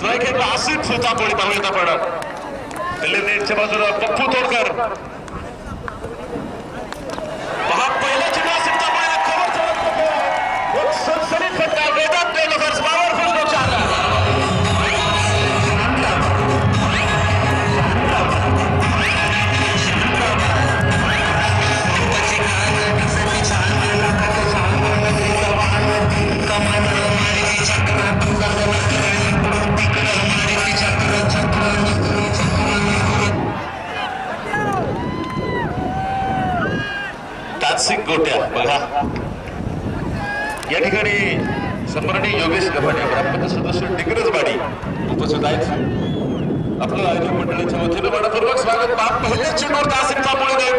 Strike एक आसिफ होता पोळी पाहूयात आपण दिल्ली नेटच्या बाजूला पप्पू तोडकर पहा पहिला चेंडू आसिफचा पोळीला कव्हर चढत एक सनसनीत फटका वेदांत डेव्हलपर्स पॉवरफुल गोचार गोट्या बघा या ठिकाणी संपर्णी योगेश गव्हाणे ग्रामपंचायत सदस्य डिग्रजवाडी उपस्थित आहेत आपलं आयोजक मंडळाच्या वतीनं मनपूर्वक स्वागत पहिल्या चेंडूवर आसिफचा पोळीने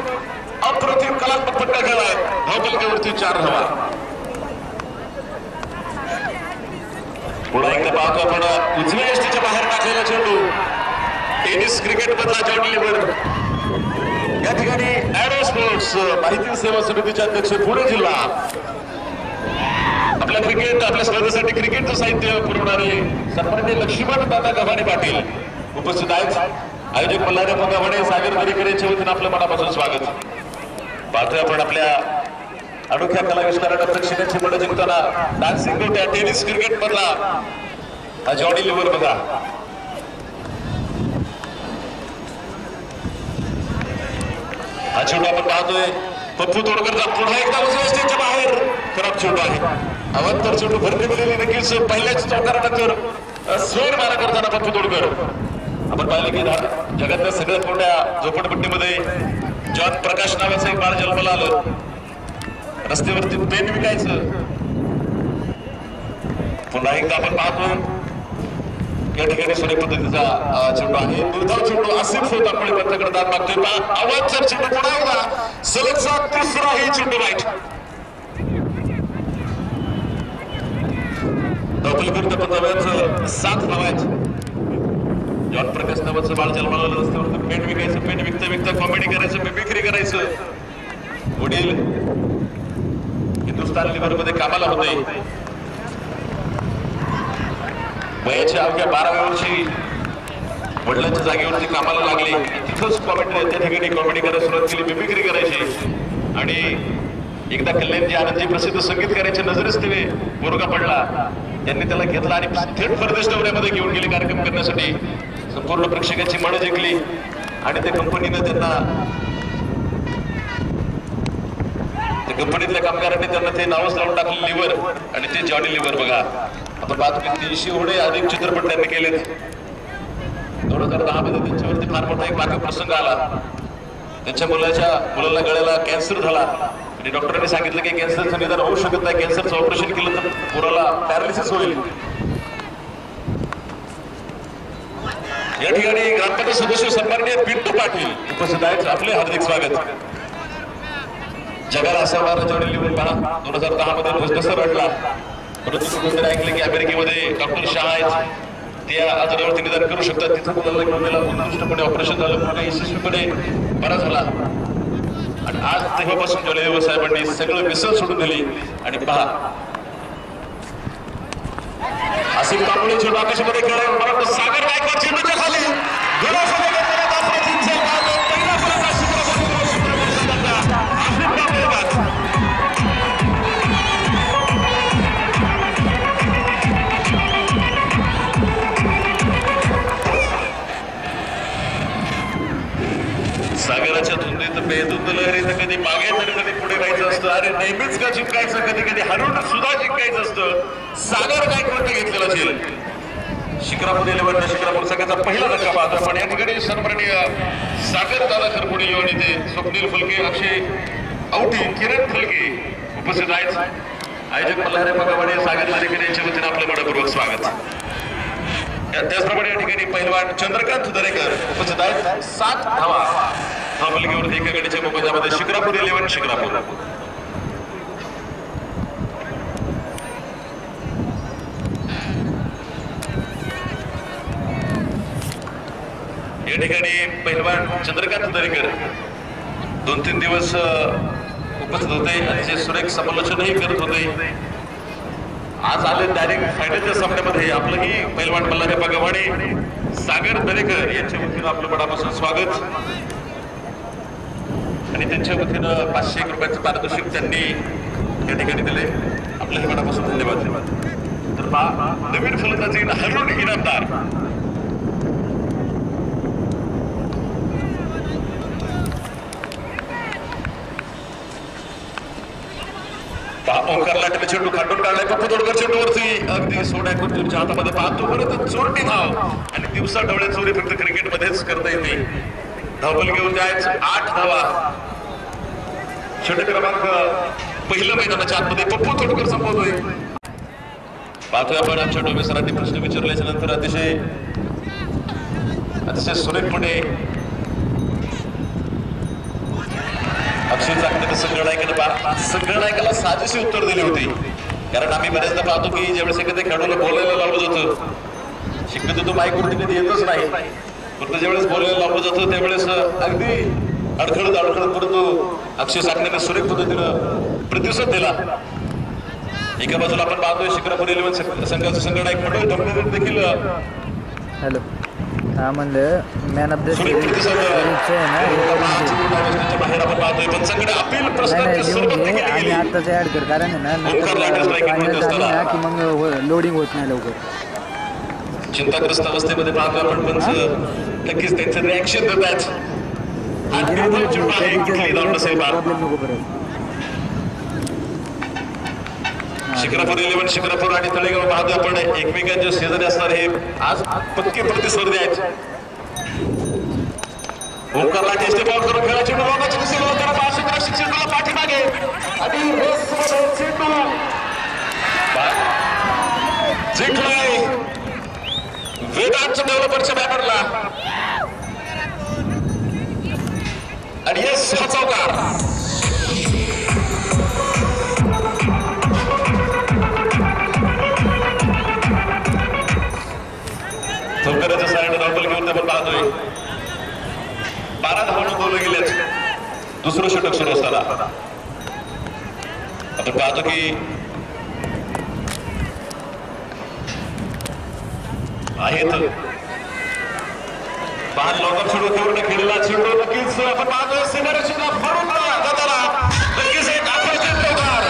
अप्रतिम कलात्मक फटका खेळलाय धावपलकेवरती 4 धावा पुन्हा एकदा पाहतो आपण उजव्या यष्टीच्या बाहेर टाकलेला चेंडू टेनिस क्रिकेट मधला जॉन लिव्हर या ठिकाणी ॲरो स्पोर्ट्स माहिती सेवा समितीचे अध्यक्ष पुणे जिल्हा आपल्या स्पर्धेसाठी क्रिकेटचं साहित्य पुरवणारे सन्माननीय लक्ष्मण दादा गव्हाणे पाटील उपस्थित आहेत आयोजक मल्हारी गव्हाणे सागर दरेकर यांच्या वतीनं आपलं मनापासून स्वागत पाहतोय आपण आपल्या अनोख्या कलाविष्कारांना प्रशिक्षणाची मदत जिंकताना डान्सिंग गोट्या टेनिस क्रिकेट मधला हा जॉनी लिव्हर बघा हा चेंडू आपण पाहतोय पप्पू तोडकरचा पुन्हा एकदा उजव्या स्टेजच्या बाहेर खराब चेंडू आहे अवंतर चेंडू भरती दिलेली नक्कीच पहिल्याच चौकारानंतर स्वर मारा करताना पप्पू तोडकर आपण पाहिलं की जगातल्या सगळ्यात मोठ्या झोपडपट्टीमध्ये जॉन प्रकाश नावाचं एक बाळ जन्माला आलं रस्त्यावरती पेन विकायचं पुन्हा एकदा आपण पाहतो या ठिकाणी सोने पद्धतीचा चेंडू आहे निर्धाव चेंडू आसिफ होता पण पंथाकडे दाद मागतोय आवाजचा चेंडू पुन्हा एकदा सलगचा तिसराही चेंडू राईट धावपलकर पंजाबाचं 7 धावा आहेत जॉन प्रकाश नावाचं बाळ जन्माला रस्त्यावरती पेन विकायचं पेन विकता कॉमेडी करायचं मिमिक्री करायचं वडील हिंदुस्थान लिव्हर मध्ये कामाला होते वयाच्या अवघ्या 12व्या वर्षी वडिलांच्या जागेवरती कामाला लागले तिथंच कॉमेडी त्या ठिकाणी कॉमेडी करायला सुरुवात केली मिमिक्री करायची आणि एकदा कल्याणजी आनंदजी प्रसिद्ध संगीतकारांच्या नजरेस ते मुरगा पडला त्यांनी त्याला घेतला आणि थेट परदेश दौऱ्यामध्ये घेऊन गेले कार्यक्रम करण्यासाठी संपूर्ण प्रेक्षकांची मन जिंकली आणि त्या कंपनीनं कंपनीतल्या कामगारांनी त्यांना ते नावच लावून टाकले लिव्हर आणि ते जॉनी लिव्हर बघा आपण पाहतो की 300 एवढे अधिक चित्रपट त्यांनी केलेत 2010 मध्ये त्यांच्यावरती फार मोठा एक बाकी प्रसंग आला त्यांच्या मुलाला गळ्याला कॅन्सर झाला आणि डॉक्टरांनी सांगितलं की कॅन्सरचं निदान होऊ शकत नाही कॅन्सरचं ऑपरेशन केलं तर मुलाला पॅरालिसिस होईल या ठिकाणी ग्रामपंचायत सदस्य सन्माननीय पिंटू पाटील उपस्थित आहेत आपले हार्दिक स्वागत जगाला असा वारा जॉनी लिव्हर पहा 2010 मध्ये भोसबसर रडला परंतु कुठेतरी ऐकले की अमेरिकेमध्ये डॉक्टर शाह आहेत ते आजारावरती निदान करू शकतात तिथं मुलाला घेऊन गेला उत्कृष्टपणे ऑपरेशन झालं पुन्हा यशस्वीपणे बरा झाला आणि आज तेव्हापासून जॉनी लिव्हर साहेबांनी सगळं मिसळ सोडून दिली आणि पहा आसिफ तांबोळी चेंडू आकाशामध्ये खेळाय मला सागर गायकवाड चेंडूच्या खाली सागराच्या धुंदीत बेधुंद लहरीत कधी मागे तर कधी पुढे व्हायचं असतं अरे नेहमीच का जिंकायचं कधी कधी हरून सुद्धा जिंकायचं असतं सागर गायकवाड घेतलेला असेल शिक्रापूर लेवलला शिक्रापूर संघाचा पहिला धक्का पाहतो आपण या ठिकाणी सन्माननीय सागर दादा खरपुडे आणि ते स्वप्नील फलके अक्षय औटी किरण फलके उपस्थित आहेत आयोजक मल्हारी गव्हाणे सागर दरेकर यांच्या वतीने आपलं मनपूर्वक स्वागत त्याचप्रमाणे या ठिकाणी पहिलवान चंद्रकांत दरेकर उपस्थित आहेत 7 धावा धावपलकेवरती एका गडीच्या मोबदल्यामध्ये शिक्रापूर 11 शिक्रापूर या ठिकाणी पहिलवान चंद्रकांत दरेकर 2-3 दिवस उपस्थित होते आणि जे सुरेख समालोचनही करत होते आज आले डायरेक्ट फायनलच्या सामन्यामध्ये आपलंही पैलवान मल्हारप्पा गव्हाणे सागर दरेकर यांच्या वतीनं आपलं मनापासून स्वागत आणि त्यांच्या वतीनं 501 रुपयाचं पारितोषिक त्यांनी या ठिकाणी दिले. आपल्याही मनापासून धन्यवाद. तर नवीन फलंदाजी हरुण इनामदार ओंकार लाटेने चेंडू खांडून काढलाय. पप्पू तोडकर चेंडूवरती अगदी सोड्या कुर्तूरच्या हातामध्ये पाहतो परत चोरटी धाव आणि दिवसा डोळे चोरी फक्त क्रिकेटमध्येच करता येते. धावबल घेऊन जायचं 8 धावा. षटक क्रमांक पहिलं मैदानाच्या आतमध्ये पप्पू तोडकर संपवतोय. पाहतोय आपण आमच्या डोमे सरांनी प्रश्न विचारल्याच्या नंतर अतिशय सुरेखपणे अक्षय चाकणेने संगणकाला साजेशी उत्तर दिली होती. कारण आम्ही बऱ्याचदा पाहतो की ज्यावेळेस एखाद्या खेळाडूला बोलायला लावलं जातं शक्यतो तो माईकवरती कधी येतच नाही. फक्त ज्यावेळेस बोलायला लावलं जातं त्यावेळेस अगदी अडखळत परंतु अक्षय चाकणेने सुरेख पद्धतीनं प्रतिसाद दिला. एका बाजूला आपण पाहतोय शिक्रापूर 11 संघाचं संगणक मंडळ धमनीत देखील हॅलो हा म्हणलं मॅन ऑफ द बाहेर आपण पाहतोय पण संगणक अपील प्रश्नांची सुरुवात केली गेली. आताच ऍड कर कारण ना की मग लोडिंग होत नाही लवकर. चिंताग्रस्त अवस्थेमध्ये पाहतो आपण पण नक्कीच त्यांचं रिॲक्शन देतात. शिक्रापूर 11 शिक्रापूर आणि तळेगाव पाहतो आपण एकमेकांच्या शेजारी असणार हे आज पक्के प्रतिस्पर्धी आहेत. ओंकार लाटे स्टेप आउट करून खेळाची लोकांची दिसेल होताना पाशिक चेंडूला पाठीमागे आणि जिंकलाय वेदांतच्या डेव्हलपरच्या बॅनरला आणि येस हा चौकार. चौकाराच्या साईड डबल घेऊन आपण पाहतोय 12 धावा नोंदवल्या गेल्यात. दुसरं षटक सुरू असताना आपण पाहतो की आहेत 5 लॉकअप चेंडू केवळ खेळला चेंडू नक्कीच आपण पाहतोय सिनेरेशनला फडून जाताना नक्कीच एक आकर्षक चौकार.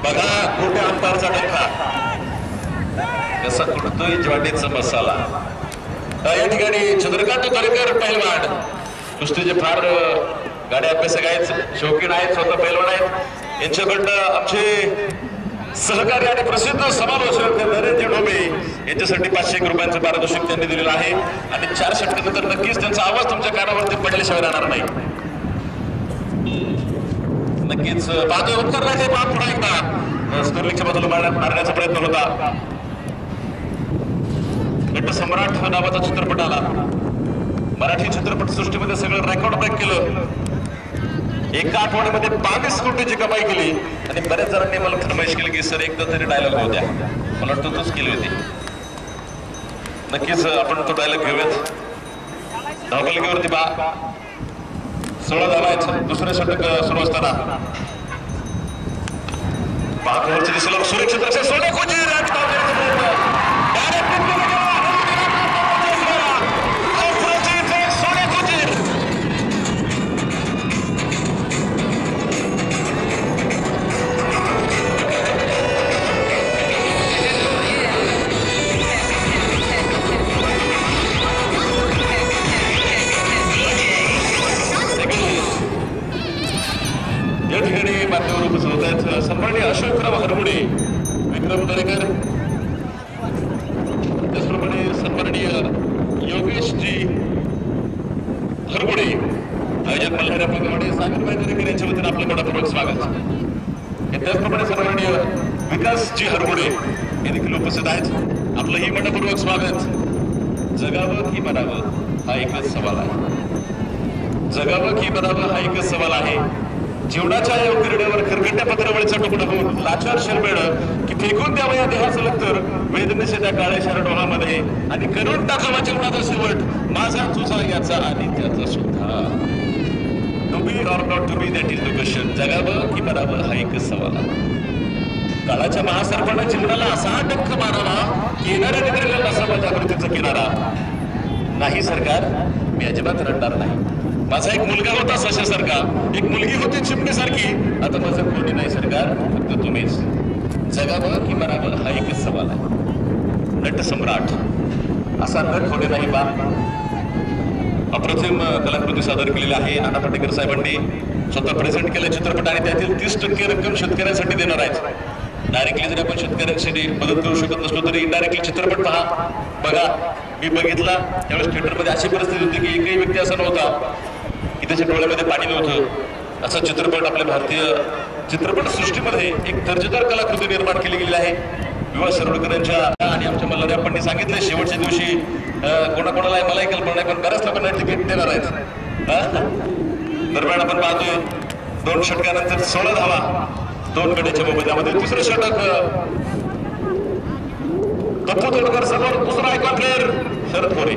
बघा खोट्या अंतरचा डंका कसा कुठतोय ज्वारीचा मसाला. या ठिकाणी चंद्रकांत दरेकर पहिलवान कुस्तीचे फार गाड्या अभ्यासक आहेत शौकीन आहेत स्वतः पहिलवान आहेत. यांच्याकडनं आमचे सहकारी आणि प्रसिद्ध समालोचक नरेंद्र डोमे यांच्यासाठी 501 रुपयांचं पारितोषिक त्यांनी दिलेलं आहे. आणि 4 षटकानंतर नक्कीच त्यांचा आवाज तुमच्या कानावरती पडल्याशिवाय राहणार नाही. नक्कीच पाहतोय ओंकार लाटे पुन्हा एकदा स्टर्लिंगच्या बाजूला मारण्याचा प्रयत्न होता. गट सम्राट नावाचा चित्रपट आला. मराठी चित्रपट सृष्टीमध्ये सगळं रेकॉर्ड ब्रेक केलं. एका आठवड्यामध्ये 22 कोटीची कमाई केली आणि बऱ्याच जणांनी मला फरमाईश केली की सर एकदा तरी डायलॉग होत्या. मला वाटतं तूच केली होती. नक्कीच आपण तो डायलॉग घेऊयात. धावबलगीवरती 16 धावा. दुसरे षटक सुरू असताना पाहतोवरची दिसला सुरक्षित रक्षा सोने खोजी या ठिकाणी मान्यवर उपस्थित होत आहेत. सन्माननीय अशोकराव हरमुडे विक्रम दरेकर त्याचप्रमाणे सन्माननीय योगेशजी हरमुडे आयोजक मल्हारप्पा गव्हाणे सागर दरेकर यांच्या वतीने आपलं मनपूर्वक स्वागत. त्याचप्रमाणे सन्माननीय विकासजी हरमुडे हे देखील उपस्थित आहेत. आपलंही मनपूर्वक स्वागत. जगावं की मरावं हा एकच सवाल आहे. जगावं की मरावं हा एकच सवाल आहे. जीवनाच्या या क्रीडेवर खरकट्या पत्रावळीचा तुकडा होऊन लाचार शिरबेड की फेकून द्यावं या देहाचं तर वेदनेचे त्या काळ्या शरडोळामध्ये आणि करून टाकावा जीवनाचा शेवट माझा तुझा याचा आणि त्याचा सुद्धा. To be or not to be that is the question. जगावं की मरावं हा एकच सवाल आहे. काळाच्या महासर्पानं जीवनाला असा डंख मारावा की येणाऱ्या निद्रेला नसावा जागृतीचा किनारा. नाही सरकार, मी अजिबात रडणार नाही. माझा एक मुलगा होता सशासारखा, एक मुलगी होती चिमणीसारखी, आता माझं कोणी नाही सरकार, फक्त तुम्हीच. जगावं की मरावं हा एकच सवाल आहे. नट सम्राट असा नट होणे नाही बा. अप्रतिम कलाकृती सादर केलेली आहे नाना पाटेकर साहेबांनी स्वतः प्रेझेंट केलं चित्रपट आणि त्यातील 30% रक्कम शेतकऱ्यांसाठी देणार आहेत. डायरेक्टली जरी आपण शेतकऱ्यांसाठी मदत करू शकत नसलो तरी इनडायरेक्टली चित्रपट पहा बघा. मी बघितला त्यावेळेस थिएटरमध्ये अशी परिस्थिती होती की एकही व्यक्ती असा नव्हता की त्याच्या डोळ्यामध्ये पाणी नव्हतं. असा चित्रपट आपल्या भारतीय चित्रपट सृष्टीमध्ये एक दर्जेदार कलाकृती निर्माण केली गेली आहे. विवाह शिरोडकरांच्या आणि आमच्या मल्हारी आपण सांगितलं शेवटच्या दिवशी कोणाकोणाला मलाही कल्पना नाही पण बऱ्याच लोकांना तिकीट देणार आहेत. दरम्यान आपण पाहतोय 2 षटकानंतर 16 धावा 2 गड्याच्या मोबदल्यामध्ये. तिसरं षटक पप्पू तोडकर समोर. दुसरा ऐकवा प्लेअर शरद खोरे.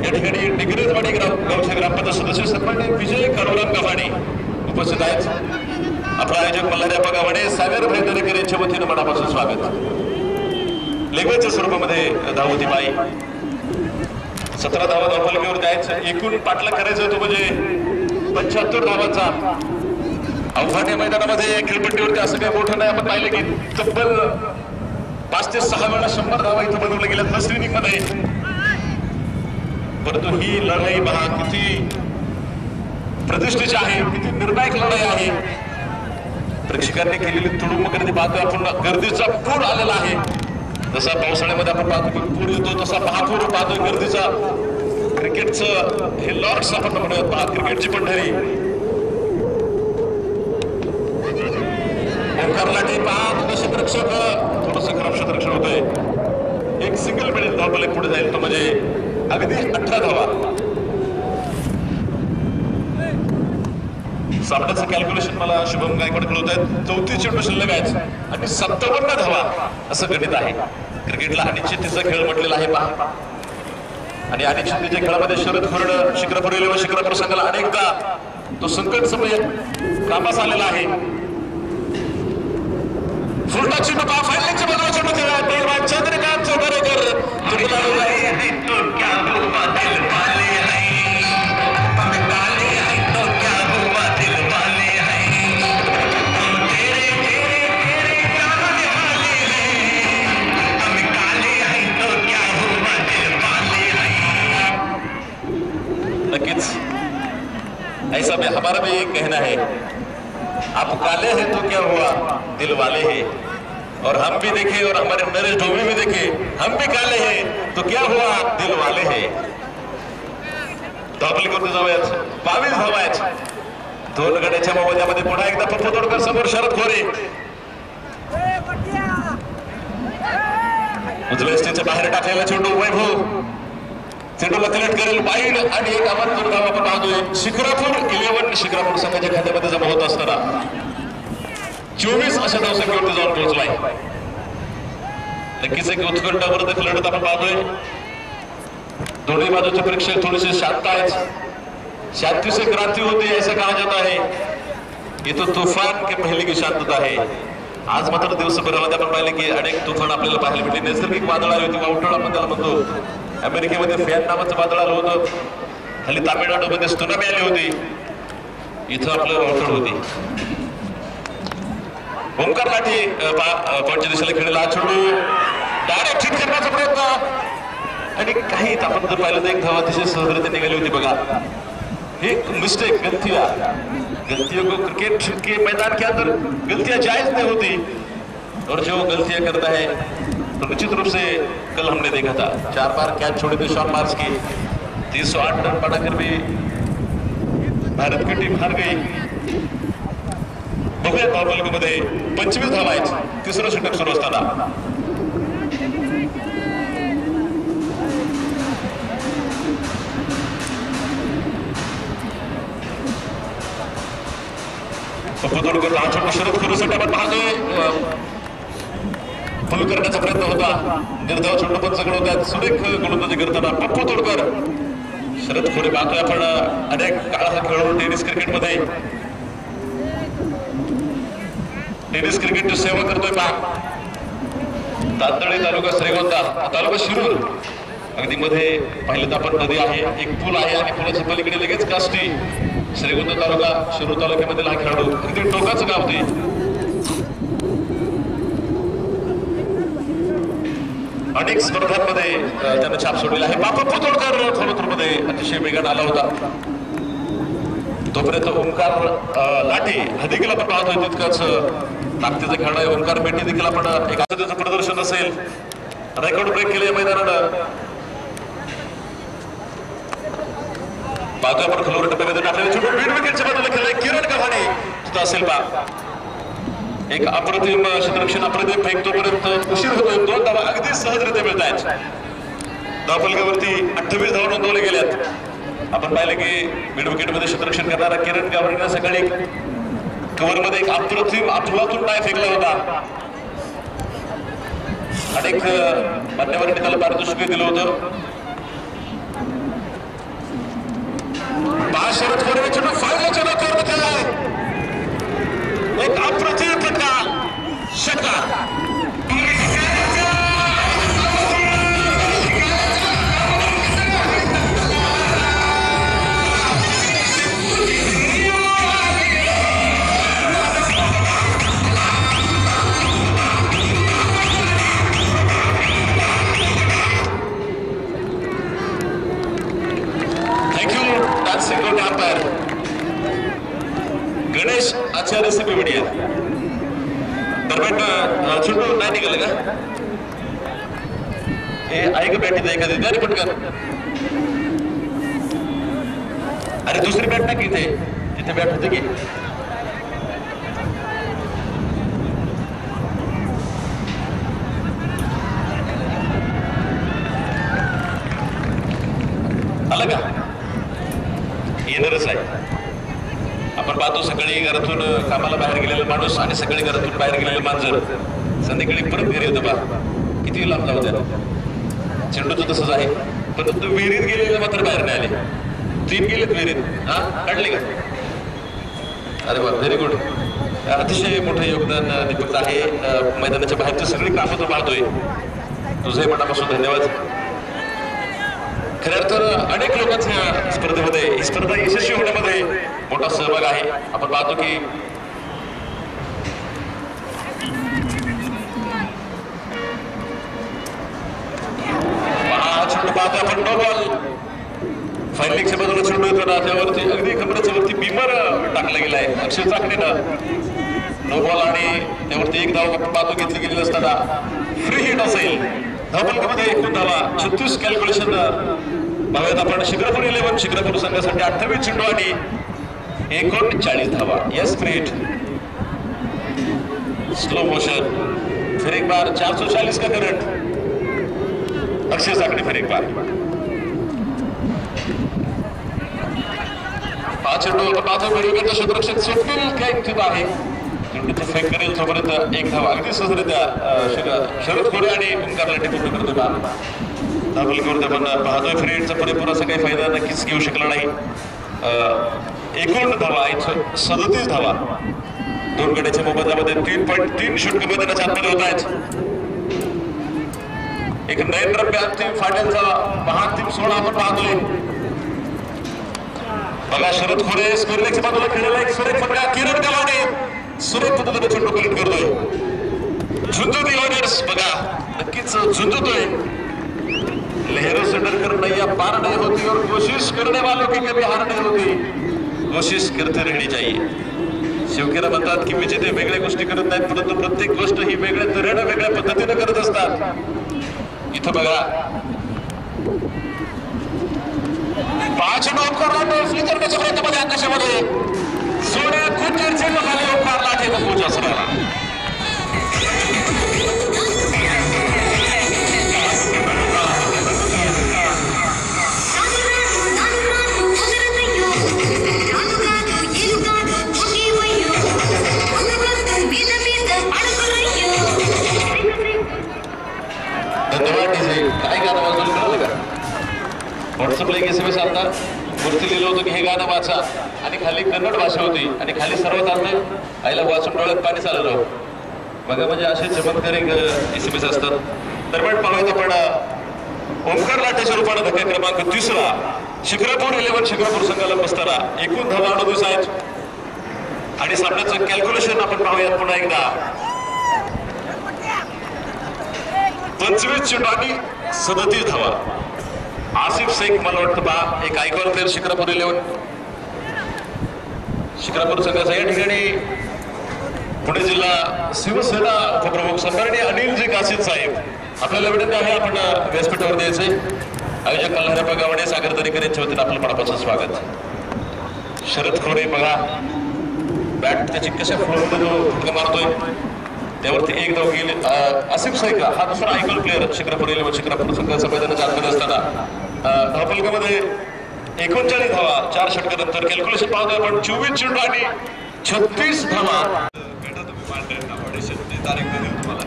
या ठिकाणी डिग्रजवाडी गावचे ग्रामपंचायत सदस्य सन्माननीय विजय काळूराम गव्हाणे उपस्थित आहेत. आपला आयोजक मल्हारी गावाडे सागर भाईदरेकर यांच्या वतीनं मनापासून स्वागत. लेगच्या स्वरूपामध्ये धावती बाई 17 धावा धावफलकीवर द्यायचं. एकूण पाठलाग करायचं तो म्हणजे 75 धावांचा. आव्हान या मैदानामध्ये या खेळपट्टीवरती असं काही मोठं नाही. आपण पाहिलं की तब्बल 5 ते 6 वेळा 100 धावा इथं बनवल्या गेल्या फर्स्ट इनिंग मध्ये. परंतु ही लढाई पहा किती प्रतिष्ठेची आहे, किती निर्णायक लढाई आहे. प्रेक्षकांनी केलेली तुडुंब गर्दी पाहतो आपण. गर्दीचा पूर आलेला आहे. जसा पावसाळ्यामध्ये आपण पाहतो की पूर येतो तसा महापूर पाहतोय गर्दीचा. क्रिकेटचं हे लॉर्ड्स आपण म्हणूयात पहा. क्रिकेटची पंढरी ओंकारलाठी पहा. क्षेत्ररक्षक थोडस खराब क्षेत्ररक्षण होतंय. एक सिंगल मिळेल धावपले पुढे जाईल तो म्हणजे अगदी 18 धावा. सामन्याचं कॅल्क्युलेशन मला शुभम गायकवाड कळवत आहेत. 34 चेंडू शिल्लक आहेत आणि 57 धावा असं गणित आहे. क्रिकेटला अनिश्चिततेचा खेळ म्हटलेला आहे पहा. आणि अनिश्चिततेच्या खेळामध्ये शरद खोरड शिक्रापूर रेल्वे शिक्रापूर संघाला अनेकदा तो संकट समय कामास आलेला आहे. फुलटा चेंडू पहा. फायनलचे बदल चेंडू तेल चंद्रकांत चौधरीकर ऐसा भी हमारा भी एक कहना है, आप काले हैं तो क्या हुआ दिल वाले हैं. और हम भी देखे और हमारे नरेश ढोबी भी देखे, हम भी काले हैं तो क्या हुआ दिल वाले हैं. धावपली करतो जाऊयात. 22 धावा आहेत 2 गड्याच्या मोबदल्यामध्ये. पुन्हा एकदा पप्पू तोडकर समोर शरद खोरे. उजव्या स्टेजच्या बाहेर टाकलेला चेंडू वैभव चेंडूला कलेक्ट करेल वाईड आणि एक आमंत्रण धाव आपण पाहतोय. शिक्रापूर 11 शिक्रापूर संघाच्या खात्यामध्ये जमा होत असताना 24 अशा धावसंख्येवरती जाऊन पोहोचलाय. नक्कीच एक उत्कंठावर्धक लढत आपण पाहतोय. दोन्ही बाजूचे प्रेक्षक थोडेसे शांत आहेत. शांति से क्रांति होती है ऐसा कहा जाता है. ये तो तूफान के पहले की शांतता है. आज मात्र दिवसभरामध्ये आपण पाहिले की अनेक तुफान आपल्याला पाहायला मिळते. नैसर्गिक वादळ आली होती. वावटळ आपण त्याला म्हणतो. अमेरिकेमध्ये फॅन नावाचं वादळ आलं होतं. खाली तामिळनाडूमध्ये त्सुनामी आली होती. इथं आपलं वावटळ होती. ओंकार लाठी पॉईंटच्या दिशेला खेळला हा चेंडू डायरेक्ट हिट करण्याचा प्रयत्न आणि काही आपण जर पाहिलं तर एक धाव अतिशय सहजरित्या निघाली होती बघा. एक मिस्टेक गलतियों को क्रिकेट के मैदान के अंदर गलतियां जायज नहीं होती. और जो गलतियां करता है तो निश्चित रूप से कल हमने देखा था 4 बार कैच छोड़ी थी शॉर्ट मार्च की. 308 रन बनाकर भी भारत की टीम हार गई. बघूया धावफलकामध्ये 25 धावा आहेत 3रं षटक सुरू असताना. पप्पू तोडकर हा छोटा शरद खोरेसाठी आपण पाहतोय फुल करण्याचा प्रयत्न होता. निर्धाव छोटं पण सगळं होत्या सुरेख गोलंदाजी करताना पप्पू तोडकर शरद खोरे पाहतोय आपण. अनेक काळ हा खेळाडू टेनिस क्रिकेटमध्ये टेनिस क्रिकेटची सेवा करतोय पा. तांदळी तालुका श्रीगोंदा तालुका शिरूर अगदी मध्ये पाहिलं तर आपण नदी आहे, एक पूल आहे आणि पुलाच्या पलीकडे लगेच काष्टी. श्रीगोंदा तालुका शिरूर तालुक्यामधील हा खेळाडू अगदी टोकाचं गाव ते. अनेक स्पर्धांमध्ये त्यानं छाप सोडलेला आहे. बापू तोडकर थोडंमध्ये अतिशय वेगाने आला होता. तोपर्यंत ओंकार लाटे हा देखील आपण पाहतोय तितकंच ताकदीचा खेळाडू आहे. ओंकार मेटे देखील आपण एक त्याचं प्रदर्शन असेल. रेकॉर्ड ब्रेक केले या मैदानानं. पाहतोय आपण खलोर टप्प्यामध्ये टाकलेले छोटू बीड विकेटच्या बाजूला खेळलाय किरण गव्हाणे सुद्धा असेल पा. एक अप्रतिम क्षेत्ररक्षण अप्रतिम फेक तोपर्यंत उशीर होतोय. 2 धावा अगदी सहजरित्या मिळत आहेत. धावफलकावरती 28 धावा नोंदवल्या गेल्यात. आपण पाहिलं की मिड विकेटमध्ये क्षेत्ररक्षण करणारा किरण गव्हाणेनं सकाळी कव्हरमध्ये एक अप्रतिम अफलातून डाय फेकला होता. अनेक मान्यवरांनी त्याला पारितोषिक दिलं होतं. शरद खोरे छोटू फायनलच्या नोकरनं खेळलाय. एक अप्रतिम फटका षटकार. गणेश आचार्य सिपिवडिया दरम्यान छोटू नाही निघालं का हे आहे का बॅट इथे एखादी द्या पटकन. अरे दुसरी बॅट टाक इथे जिथे बॅट होते की आलं का येणारच आहे. आपण पाहतो सकाळी घरातून कामाला बाहेर गेलेला माणूस आणि सकाळी घरातून बाहेर गेलेलं मांजर संध्याकाळी परत घरी येतं बा. किती लांब लावत्या. चेंडूचं तसंच आहे. परंतु विहिरीत गेलेले मात्र बाहेर नाही आले. 3 गेलेत विहिरीत. हा काढले का? अरे वा व्हेरी गुड. अतिशय मोठं योगदान दीपक आहे. मैदानाच्या बाहेरची सगळी कामं तो पाहतोय. तुझे मनापासून धन्यवाद. खरं तर अनेक लोकांच्या स्पर्धेमध्ये ही स्पर्धा यशस्वी होण्यामध्ये मोठा सहभाग आहे. आपण पाहतो की पाहतो आपण नो बॉल फायनलिंगच्या बाजूला चेंडू येतो ना त्यावरती अगदी कमरेच्या वरती बिमर टाकला गेलाय अक्षय चाकणेनं. नो बॉल आणि त्यावरती एक धाव आपण पाहतो घेतली गेलेली असताना फ्री हिट असेल. धावफलकामध्ये एकूण धावा 36 कॅल्क्युलेशन पाहूयात आपण. शिक्रापूर 11 शिक्रापूर संघासाठी 28 चेंडू आणि 39 धावा. Yes great. स्लो मोशन फिर एक बार 440 का करंट. अक्षय चाकणे फिर एक बार. 5 चेंडू पाहतो मिडविकेटचा क्षेत्ररक्षक स्वप्नील काय आहे. चेंडूचं फेक करेल तोपर्यंत एक धावा अगदी सहजरित्या शरद खोरे आणि ओंकार लाटे पूर्ण करतो बा. धावफलकावरती आपण पाहतोय फ्री हिटचा पुरेपूर असा काही फायदा नक्कीच घेऊ शकला नाही. एकूण धावा 37 धावा. 2 गड्याच्या मोबदल्यामध्ये 3.3 षटक मैदानाच्या आतमध्ये होत आहेत. एक नयनरम्य अंतिम फायनलचा महाअंतिम सोहळा आपण पाहतोय. बघा शरद खोरे स्कोरलेगच्या बाजूला खेळलेला एक सुरेख फटका. किरण गव्हाणे सुरेख पद्धतीने चेंडू कलेक्ट करतोय. झुंजूती ऑर्डर्स बघा नक्कीच झुंजतोय. लहरों से डर कर नैया पार नहीं होती और कोशिश करने वालों की कभी हार नहीं होती. कोशिश करते रहनी चाहिए. शिवकेरा म्हणतात की विजेते वेगळ्या गोष्टी करत नाहीत परंतु प्रत्येक गोष्ट ही वेगळ्या तऱ्हेने वेगळ्या पद्धतीने करत असतात. इथं बघा 5 नौकरांनी स्वीकारण्याच्या प्रयत्नामध्ये आकाशामध्ये सोन्या खुर्चीचे खाली ओंकार लाटे पोहोच असणारा वरती लिहिलं होतं की हे गाणं वाचा आणि खाली कन्नड भाषा होती आणि खाली सर्वात अंत आईला वाचून डोळ्यात पाणी चाललं बघा. म्हणजे असे चमत्कारिक SMS असतात. दरम्यान पाहूयात आपण ओंकार लाटेच्या रूपाने धक्का क्रमांक 3रा शिक्रापूर 11 शिक्रापूर संघाला बसताना एकूण धावा 38 आहेत आणि सामन्याचं कॅल्क्युलेशन आपण पाहूयात पुन्हा एकदा. 25 चेंडू 37 धावा. आसिफ शेख मला वाटतं बा एक आयकॉन प्लेअर शिक्रापूर 11 शिक्रापूर संघाचा या ठिकाणी पुणे जिल्हा शिवसेना उपप्रमुख सन्माननीय अनिलजी काशीद साहेब आपल्याला विनंती आहे आपण व्यासपीठावर द्यायचे. आयोजक मल्हारप्पा गावडे सागर दरेकर यांच्या वतीने आपलं मनापासून स्वागत. शरद खोरे बघा बॅट त्याची कशा फ्लोमध्ये जो फटका मारतोय त्यावरती एक धाव गेली. आसिफ शेख हा दुसरा आयकॉन प्लेअर शिक्रापूर 11 शिक्रापूर संघाच्या मैदानाच्या आतमध्ये असताना धावफलकामध्ये 39 धावा 4 षटकानंतर कॅल्क्युलेशन पाहतोय आपण 24 चेंडू आणि 36 धावा. तारीख देऊ तुम्हाला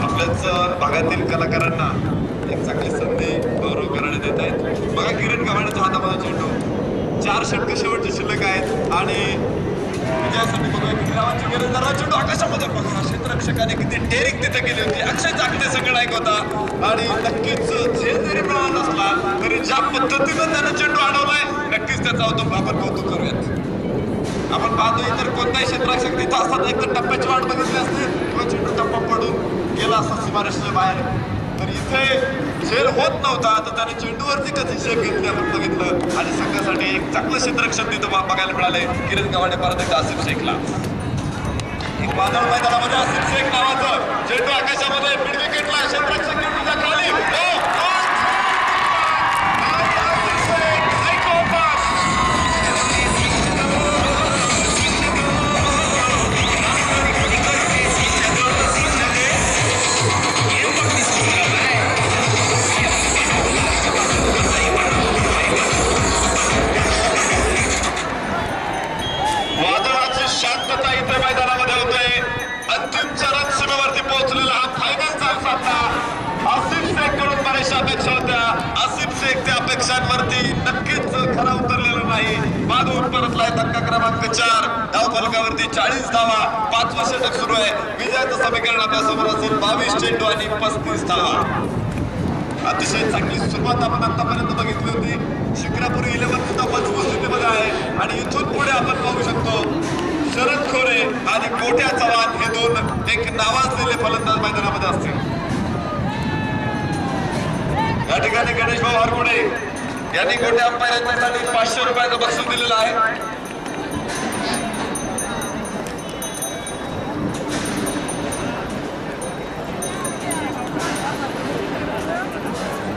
आपल्याच भागातील कलाकारांना एक चांगली संधी गौरव करण्यात येत आहेत. बघा किरण गव्हाणेच्या हातामध्ये चेंडू 4 षटक शेवटचे शिल्लक आहेत आणि विजयासाठी बघा किती धावांची गरज. चेंडू आकाशामध्ये बघा क्षेत्ररक्षकाने किती डेअरिंग तिथे केली होती. अक्षय चाकणे संगणक होता आणि नक्कीच झेल जरी मिळाला नसला तरी ज्या पद्धतीनं त्यानं चेंडू अडवलाय नक्कीच त्याचा आपण कौतुक करूयात. आपण पाहतो इतर कोणताही क्षेत्ररक्षक तिथं असतात एक तर टप्प्याची वाट बघितली असते किंवा चेंडू टप्पा पडून गेला असता सीमारेषेच्या बाहेर. तर इथे झेल होत नव्हता तर त्याने चेंडूवरती कधी शेप घेतली आपण बघितलं आणि संघासाठी एक चांगलं क्षेत्ररक्षक तिथं बघायला मिळाले. किरण गव्हाणे परत एकदा आसिफ शेखला एक वादळ मैदानामध्ये आसिफ शेख नावाचं चेंडू आकाशामध्ये मिड विकेटला क्षेत्ररक्षक चेंडूच्या खाली नक्कीच खरा उतरलेला नाही. बाजून परतलाय धक्का क्रमांक 4 धावफलकावरती 40 धावा 5वं षटक सुरू आहे. विजयाचं समीकरण आपल्या समोर असेल 22 चेंडू आणि 35 धावा. अतिशय चांगली सुरुवात आपण आतापर्यंत बघितली होती. शिक्रापूर 11 सुद्धा मजबूत स्थितीमध्ये आहे आणि इथून पुढे आपण पाहू शकतो शरद खोरे आणि गोट्या चव्हाण हे दोन एक नावाजलेले फलंदाज मैदानामध्ये असतील. या ठिकाणी गणेश भाऊ हरगुडे यांनी गोट्या अंपायरांसाठी 500 रुपयाचं बक्षीस दिलेलं आहे.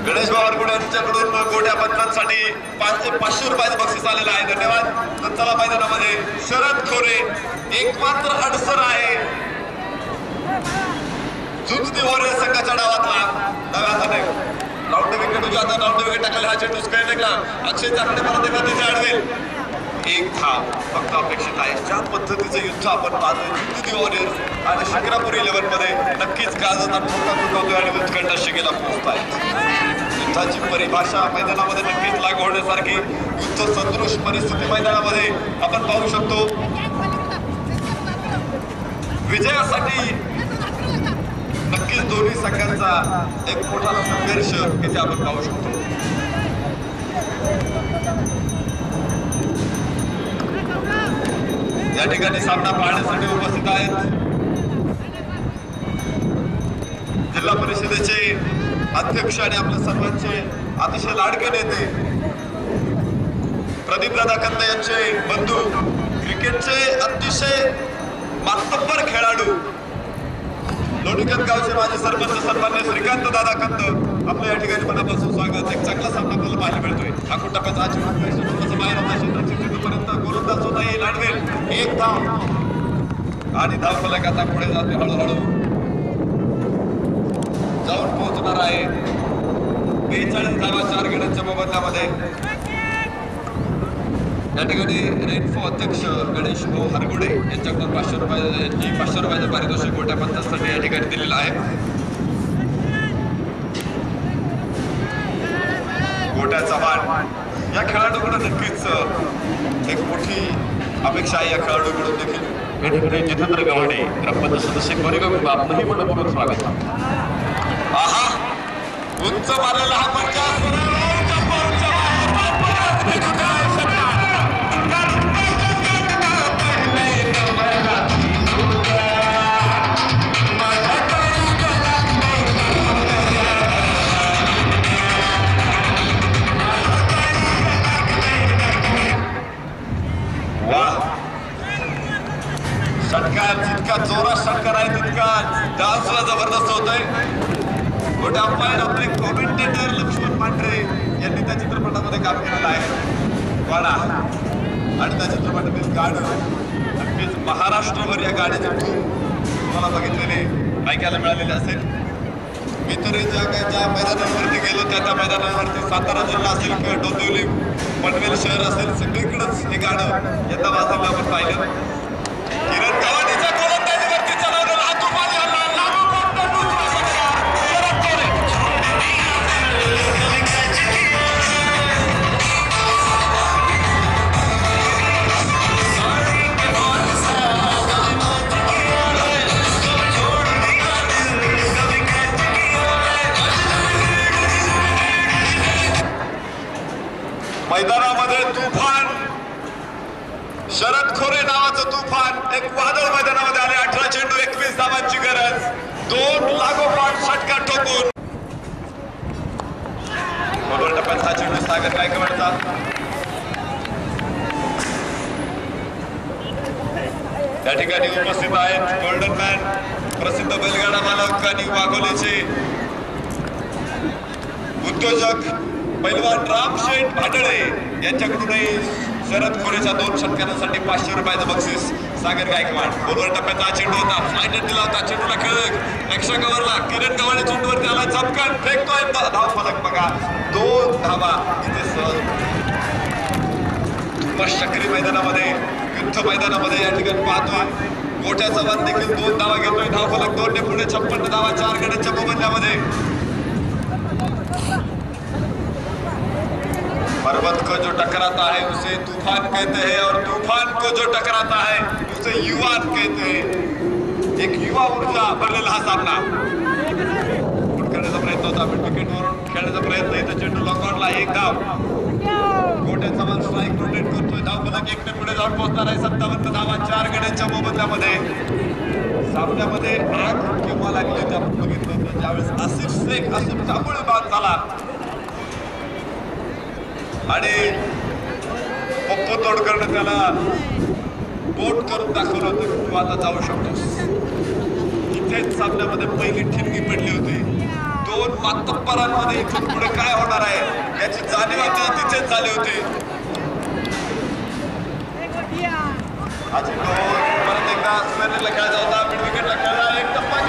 गणेश भाऊ हरगुडे यांच्याकडून गोट्या पंचांसाठी 500 रुपयाचं बक्षीस आलेलं आहे. धन्यवाद. तर चला मैदानामध्ये शरद खोरे एक मात्र अडसर आहे झुंजती वॉरियर संघाच्या डावातला डाव्या हाताने राऊंड विकेट उजव्या हातात राऊंड विकेट टाकले. हा चेंडू स्क्वेअर टाकला. अक्षय चाकणे परत एकदा तिथे अडवेल. एक धाव फक्त अपेक्षित आहे. ज्या पद्धतीचं युद्ध आपण पाहतोय झुंजती वॉरियर आणि शिक्रापूर 11 मध्ये नक्कीच गाजवता ठोका ठोकावतोय आणि उत्कंठा शिगेला पोहोचताय. युद्धाची परिभाषा मैदानामध्ये नक्कीच लागू होण्यासारखी युद्ध सदृश परिस्थिती मैदानामध्ये आपण पाहू शकतो. विजयासाठी नक्कीच दोन्ही संघांचा एक मोठा संघर्ष इथे आपण पाहू शकतो. या ठिकाणी सामना पाहण्यासाठी उपस्थित आहेत जिल्हा परिषदेचे अध्यक्ष आणि आपल्या सर्वांचे अतिशय लाडके नेते प्रदीपदादा कंद यांचे बंधू क्रिकेटचे अतिशय मातब्बर खेळाडू लोणीकर गावचे माजी सरपंच सन्मान्य श्रीकांत दादा कंद आपल्या या ठिकाणी मनापासून स्वागत. एक चांगला सामना आपल्याला पाहायला मिळतोय. हा टप्प्याचा आज बाहेर होता क्षेत्रापर्यंत गोलंदाज होता येईल लाडवेल. एक धाव आणि धाव फलक आता पुढे जाते हळूहळू जाऊन पोहोचणार आहे 42 धावा 4 गड्यांच्या मोबदल्यामध्ये. या ठिकाणी रेनफो अध्यक्ष गणेश भाऊ हरगुडे यांच्याकडून 500 रुपयाचं पारितोषिक गोट्या पंचांसाठी या ठिकाणी दिलेलं आहे. गोट्या चव्हाण या खेळाडूकडे नक्कीच एक मोठी अपेक्षा आहे या खेळाडूकडून देखील. जितेंद्र गव्हाणे ग्रामपंचायत सदस्य कोरेगाव आपलंही मनपूर्वक स्वागत. आहा उंच मारलेला हा पंचा षटकार जितका जोरात षटकार आहे तितका डान्सला जबरदस्त होतोय. मोठे अंपायर आपले कॉमेंटेटर लक्ष्मण पांढरे यांनी त्या चित्रपटामध्ये काम केलेलं आहे वाडा आणि त्या चित्रपटातील गाणं नक्कीच महाराष्ट्रभर या गाण्याची तुम्हाला बघितलेले ऐकायला मिळालेले असेल. मी तरी ज्या मैदानावरती गेलो त्या मैदानावरती सातारा जिल्हा असेल किंवा डोंबिवली पनवेल शहर असेल सगळीकडेच हे गाणं यंदा वाजवलं आपण पाहिलं. किरण गव्हाणेच्या गोलंदाजीवरती चढवलेला हा तुफानी हल्ला लागोपाठ दुसरा षटकार शरद कोरे. मैदानामध्ये तुफान शरद खोरे नावाचं तुफान एक वादळ मैदानामध्ये आले. 18 चेंडू 21 धावांची गरज. 2 लागोपाठ षटकार ठोकून टप्प्यात हा चेंडू सागर गायकवाडचा. त्या ठिकाणी उपस्थित आहेत गोल्डन मॅन प्रसिद्ध बैलगाडा मालक आणि वाघोलीचे उद्योजक पैलवान रामशेठ भाटळे यांच्याकडूनही शरद खोरेच्या 2 षटकारांसाठी 500 रुपयाचं बक्षीस सागर गायकवाड. बोलवर टप्प्यात हा चेंडू होता. फ्लायटर दिला होता. चेंडूला खेळ एक्स्ट्रा कव्हरला किरण गव्हाणे चेंडूवरती आला. चमकन फेकतोय धाव फलक बघा. 2 धावा इथे सहज. चक्री मैदानामध्ये युद्ध मैदानामध्ये या ठिकाणी पाहतोय. गोट्याचा वाद देखील 2 धावा घेतोय. धाव फलक 2 ने पुढे 56 धावा 4 गड्यांच्या मोबदल्यामध्ये. पर्वत को जो टकराता है उसे तूफान कहते हैं और तूफान को जो टकराता है उसे युवान कहते हैं. एक युवा ऊर्जा भरलेला हा सामना करण्याचा प्रयत्न होता. विकेटवरून खेळण्याचा प्रयत्न इथं चेंडू लॉकआउटला. 1 धाव. गोट्याचा वन स्ट्राईक रोटेट करतोय. धाव फलक 1 ने पुढे जाऊन पोहोचणार आहे. 57 धावा 4 गड्यांच्या मोबदल्यामध्ये. सामन्यामध्ये आग केव्हा लागली होती आपण बघितलं होतं ज्यावेळेस आसिफचा मुळे बाद झाला आणि पप्पू तोडकरनं त्याला बोट करून दाखवलं होतं. तू आता जाऊ शकतोस. इथेच सामन्यामध्ये पहिली ठिणगी पडली होती. 2 मातब्बरांमध्ये इथून पुढे काय होणार आहे याची जाणीव आपल्याला तिथेच झाली होती. आज परत एकदा स्पेनला खेळायचा होता. मिड विकेटला खेळला. एक टप्पा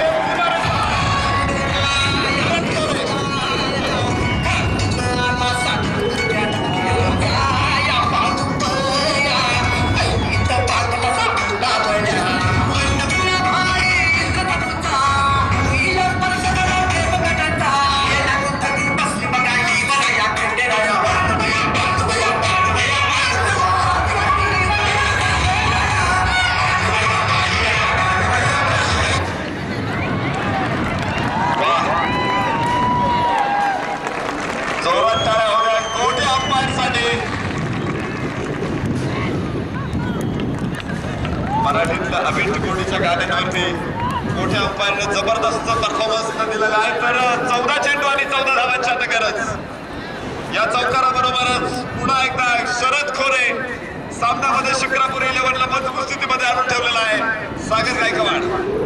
मराठीतल्या अभिट कोटीच्या गाण्यांवरती मोठ्या अंपायरने जबरदस्त परफॉर्मन्स दिलेला आहे. तर 14 चेंडू आणि 14 धावांची आता गरज. या चौकाराबरोबरच पुन्हा एकदा शरद खोरे सामन्यामध्ये शिक्रापूर 11ला मजबूत स्थितीमध्ये आणून ठेवलेला आहे. सागर गायकवाड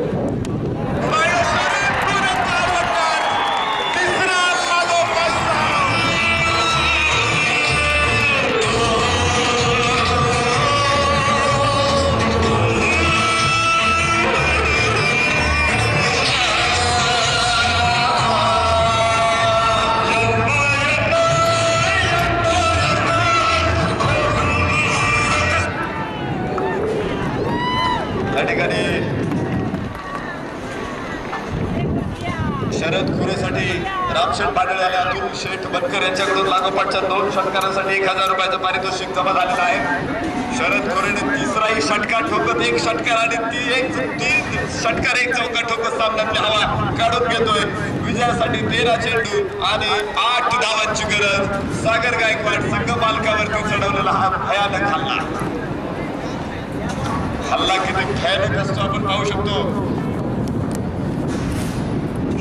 बनकर यांच्याकडून लागोपाठच्या 2 षटकारांसाठी 1000 रुपयाचं पारितोषिक जमा झालेलं आहे. शरद कोरेने तिसराही षटकार ठोकत 1 षटकार आणि 3 षटकार 1 चौका ठोकत सामन्यातली हवा काढून घेतोय. विजयासाठी 13 चेंडू आणि 8 धावांची गरज. सागर गायकवाड संघ मालकावरती चढवलेला हा भयानक हल्ला किती भयानक असतो आपण पाहू शकतो.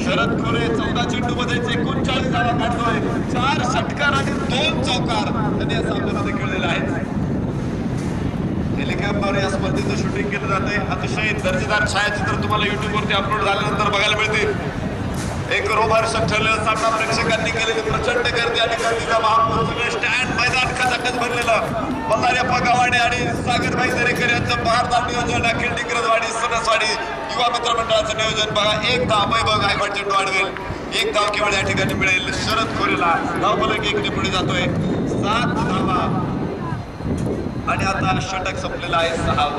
शरद कोरे 14 चेंडू मध्ये 39 धावा काढतोय. 4 षटकार आणि 2 चौकार त्यांनी या सामन्यामध्ये खेळलेला आहे. हेलिकॉप्टर या स्पर्धेचं शूटिंग केलं जाते. अतिशय दर्जेदार छायाचित्र तुम्हाला युट्यूब वरती अपलोड झाल्यानंतर बघायला मिळतील. एक रोमहर्षक ठरलेला सामना प्रेक्षकांनी केलेली प्रचंड गर्दी आणि गर्दीचा महापूर. सगळे स्टँड मैदान खचाखच भरलेलं. बल्लारप्पा गावाडे आणि सागरभाई दरेकर यांचं बहारदार नियोजन. अखिल डिग्रजवाडी सणसवाडी युवा मित्र मंडळाचं नियोजन बघा. 1 धाव वैभव गायकवाड चेंडू अडवेल. 1 धाव केवळ या ठिकाणी मिळेल शरद खोरेला. धावफलक 1 ने पुढे जातोय. 7 धावा आणि आता षटक संपलेला आहे 6.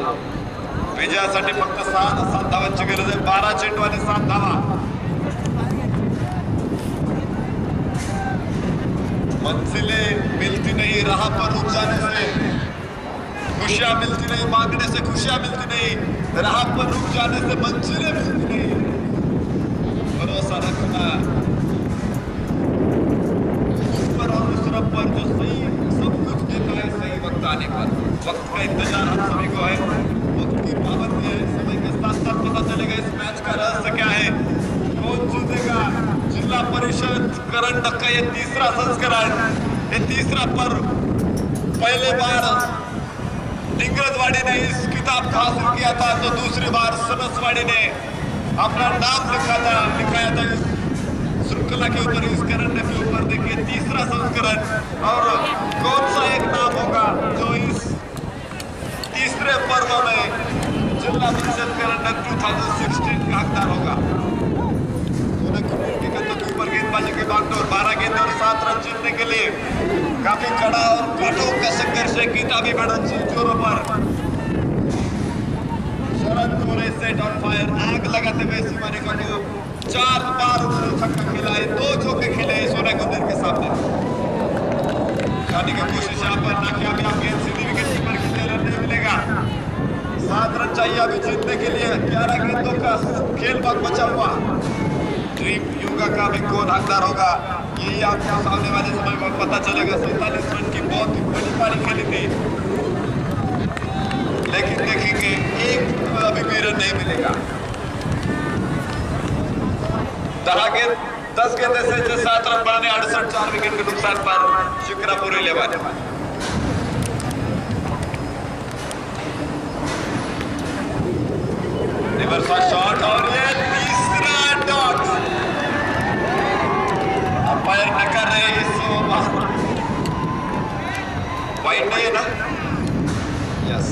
विजयासाठी फक्त 7 धावांची गरज आहे. 12 चेंडू आणि 7 धावा. मंजिलें मिलती नहीं, राह पर रुक जाने से खुशियां मिलती नहीं, मांगने से खुशियां मिलती नहीं, राह पर रुक जाने से मंजिलें मिलती नहीं. भरोसा रखना उस पर और उस रब पर जो सही सब कुछ देता है सही वक्त आने पर. वक्त का इंतजार हम सभी को है. वक्त की पाबंदी है. समय के साथ साथ पता चलेगा इस मैच का रहस्य क्या है, कौन जीतेगा. जिला परिषद करण धक्का ये 3रा संस्करण. ये 3रा पर्व. पहले बार डिग्रजवाड़ी ने इस किताब को हासिल किया था तो दूसरी बार सनसवाड़ी ने अपना नाम लिखाया था इस श्रृंखला के ऊपर, इस करण के ऊपर. देखिए 3रा संस्करण और कौन सा एक नाम होगा जो इस 3रे पर्व में जिला परिषद करण 2016 का हकदार होगा. गेंदबाजी के बागडोर 12 गेंद और 7 रन जीतने के लिए काफी कड़ा और कांटों का संघर्ष है किताबी बढ़त जोरों पर. शरद कोरे सेट ऑन फायर. आग लगाते हुए सीमारेखा को 4 बार उन्होंने छक्का खेला है. 2 चौके खेले हैं सोना गुंदर के सामने. खाने की कोशिश यहाँ पर नाकामयाब. गेंद सीधी विकेट कीपर कितने रन नहीं मिलेगा. 7 रन चाहिए अभी जीतने के लिए. 11 गेंदों का खेल भाग बचा हुआ. ड्रीम युगा का भी कौन हकदार होगा यही आपको सामने वाले समय में पता चलेगा. 47 रन की बहुत बड़ी पारी खेली थी लेकिन देखेंगे एक अभी भी रन नहीं मिलेगा. 10 गेंदे से 7 रन बनाने 68 4 विकेट के नुकसान पर शिक्रापुर लेवाने. रिवर्स शॉट और ये 3रा डॉट. अंपायर न कर रहे इस वाइड नहीं है ना. यस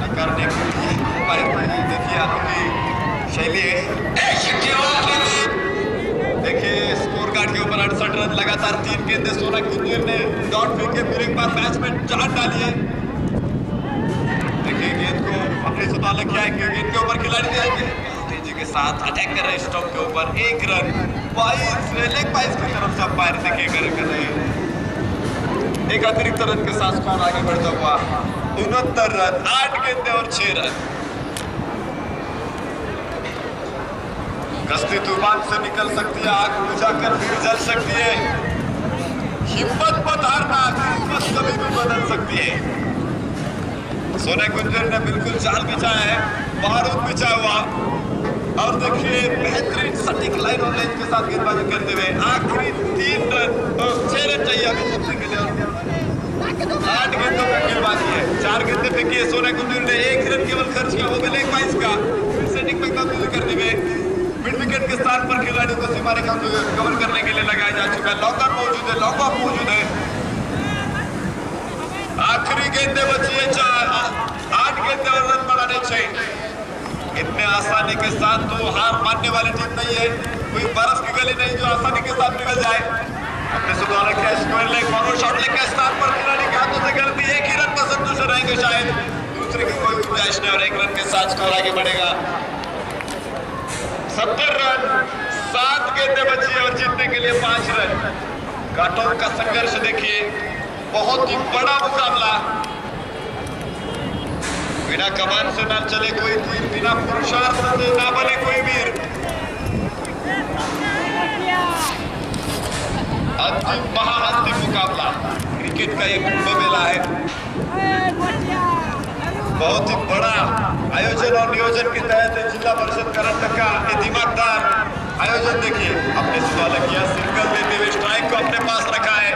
न करने के लिए अंपायर देखिए आपकी शैली है. देखिए स्कोर कार्ड के ऊपर 68 रन लगातार 3 गेंदे. सोना गुंजर ने डॉट फेंके फिर एक बार मैच में जान डाली है. देखिए गेंद को अपने सुतालक किया है. गेंद के ऊपर खिलाड़ी जाएंगे तेजी के साथ अटैक कर रहे स्टंप के ऊपर. 1 रन 22 लेग 22 की तरफ से अंपायर देखिए कर रहे हैं. एक अतिरिक्त रन के साथ स्कोर आगे बढ़ता हुआ 69 रन. 8 गेंदे और 6 रन. कश्ती तूफान से निकल सकती है, आग बुझाकर फिर जल सकती है. हिम्मत मत हारना, किस्मत कभी भी बदल सकती है. सोना गुंजर ने बिल्कुल जाल बिछाया है, बारूद बिछा हुआ. और देखिए बेहतरीन सटीक लाइन और लाइन के साथ गेंदबाजी करते हुए आखिरी 3 रन और 6 रन चाहिए अभी जीतने के लिए. 8 गेंदों का खेल बाकी है. 4 गेंदे फेंकी सोना गुंजर ने. 1 रन केवल खर्च किया, वो भी लेग 22 का. सेटिंग में कब्जा करते हुए मिड विकेट के स्थान पर खिलाड़ियों को सीमारेखा कवर करने के लिए लगाया जा चुका है. लॉन्ग ऑन मौजूद है, लॉन्ग ऑफ मौजूद है. आखिरी गेंदे बची है 8 गेंदे और रन बढ़ाने चाहिए. इतने आसानी के साथ तो हार मानने वाली टीम नहीं है. कोई बर्फ की गली नहीं जो आसानी के साथ निकल जाए. अपने सुधारा catch square leg forward shot leg के स्थान पर खिलाड़ी के हाथों से गलती. 1 ही रन पर संतुष्ट रहेंगे शायद. दूसरे की कोई गुंजाइश नहीं और 1 रन के साथ स्कोर आगे बढ़ेगा. 70 रन 7 गेंदें बची और जीतने के लिए 5 रन। कांटों का संघर्ष देखिए, बहुत ही बड़ा मुकाबला। बिना कमान से ना चले कोई तीर, बिना पुरुषार्थ से ना बने कोई वीर। अंतिम महाअंतिम मुकाबला क्रिकेट का एक कुंभ मेला है। बहुत ही बड़ा आयोजन और नियोजन के तहत जिला परिषद कर्नाटक का ये दिमागदार आयोजन देखिए। अपने सुधार किया, सिंगल देते हुए स्ट्राइक को अपने पास रखा है।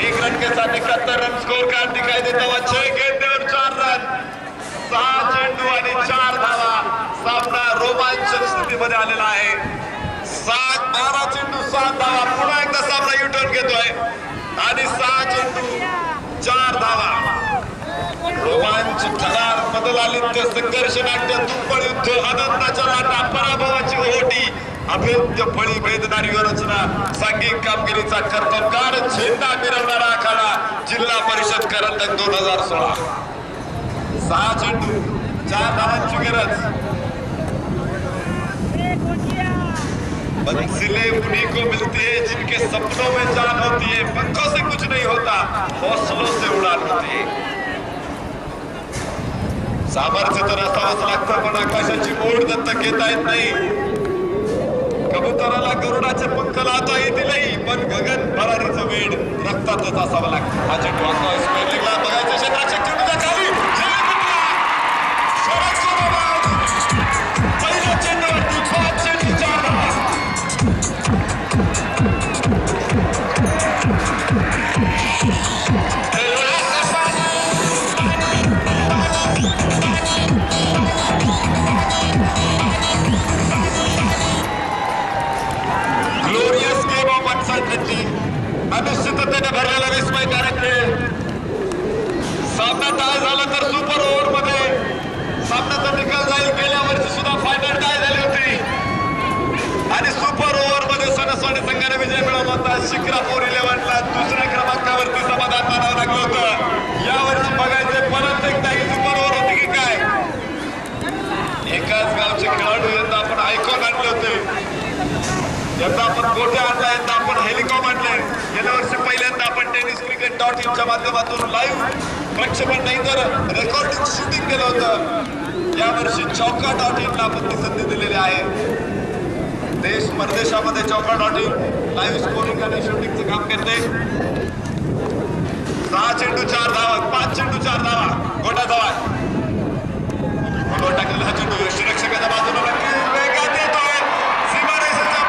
1 रन के साथ 71 रन स्कोर कार्ड दिखाई देता हुआ। 6 गेंदे और 4 रन, 6 चेंडू आणि 4 धावा। सामना रोमांचक स्थितीमध्ये आलेला आहे। 12 चेंडू 7 धावा। पुन्हा एकदा सामना युटर्न घेतोय आणि 6 चेंडू 4 धावा। रोमांच, थरार, बदलालित्य, संघर्ष नाट्य, तुंबळ युद्ध, आनंदाच्या लाटा, पराभवाची ओहोटी, अभेद्य फळी भेदणारी रचना, सांघिक कामगिरीचा कर्तबगार झेंडा मिरवणारा आखाडा जिल्हा परिषद कर्नाटक 2016। 6 चेंडू 4 धावांची गरज। मंजिलें उन्हीं को मिलती है जिनके सपनों में जान होती है। पंखों से कुछ नहीं होता, हौसलों से उड़ान होती है। सामर्थ्य तर असावंच लागतं, पण आकाशाची ओढ दत्तक घेता येत नाही। कबुतराला गरुडाचे पंख लावता येतीलही, पण गगन भरारीचं वेड रक्तातच असावं लागतं। हा चेंडू असा स्पेलिंगला बघायचं क्षेत्राच्या चेंडूच्या खाली पहिल्या चेंडूवरती 5 चेंडू 4 धावा। अनिश्चिततेने भरलेला विस्मयकारक खेळ। सामना टाय झाला तर सुपर ओव्हर मध्ये सामन्याचा निकाल जाईल। गेल्या वर्षी सुद्धा फायनल टाय झाली होती आणि सुपर ओव्हर मध्ये सणसवाडी संघाने विजय मिळवला होता। शिक्रापूर 11ला दुसऱ्या क्रमांकावरती समाधान मानावं लागलं होतं। यावर्षी बघायचे परत एकदा ही सुपर ओव्हर होती की काय। एकाच गावचे खेळाडू यंदा आपण आयकॉन आणले होते, यंदा आपण गोट्या आणला, यंदा आपण हेलिकॉप्टर आणले। गेल्या वर्षी पहिल्यांदा आपण tenniscricket.in च्या माध्यमातून लाईव्ह प्रक्षेपण नाही तर रेकॉर्डिंग शूटिंग केलं होतं। यावर्षी चौका.in ला आपण ती संधी दिलेली आहे। देश परदेशामध्ये चौका.in लाईव्ह स्कोरिंग आणि शूटिंगचं काम करते। 6 चेंडू 4 धावा, 5 चेंडू 4 धावा, गोटा धावा। टाकलेला हा चेंडू यष्टिरक्षकाच्या बाजूला वेगात येतोय। सीमारेषेच्या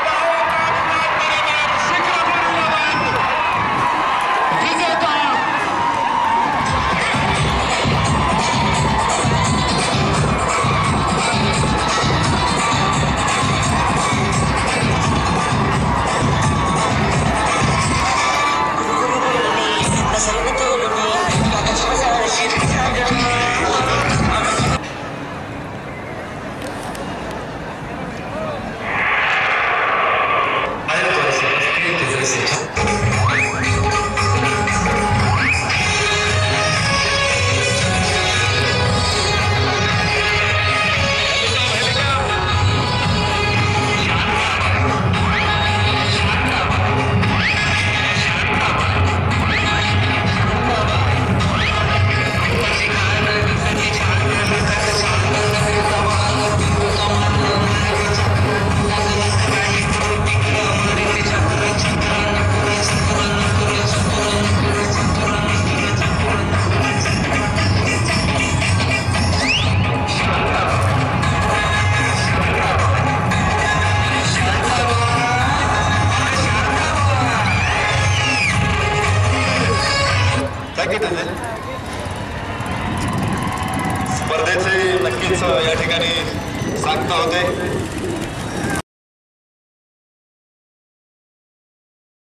स्पर्धेचे नक्कीच या ठिकाणी सांगता होते।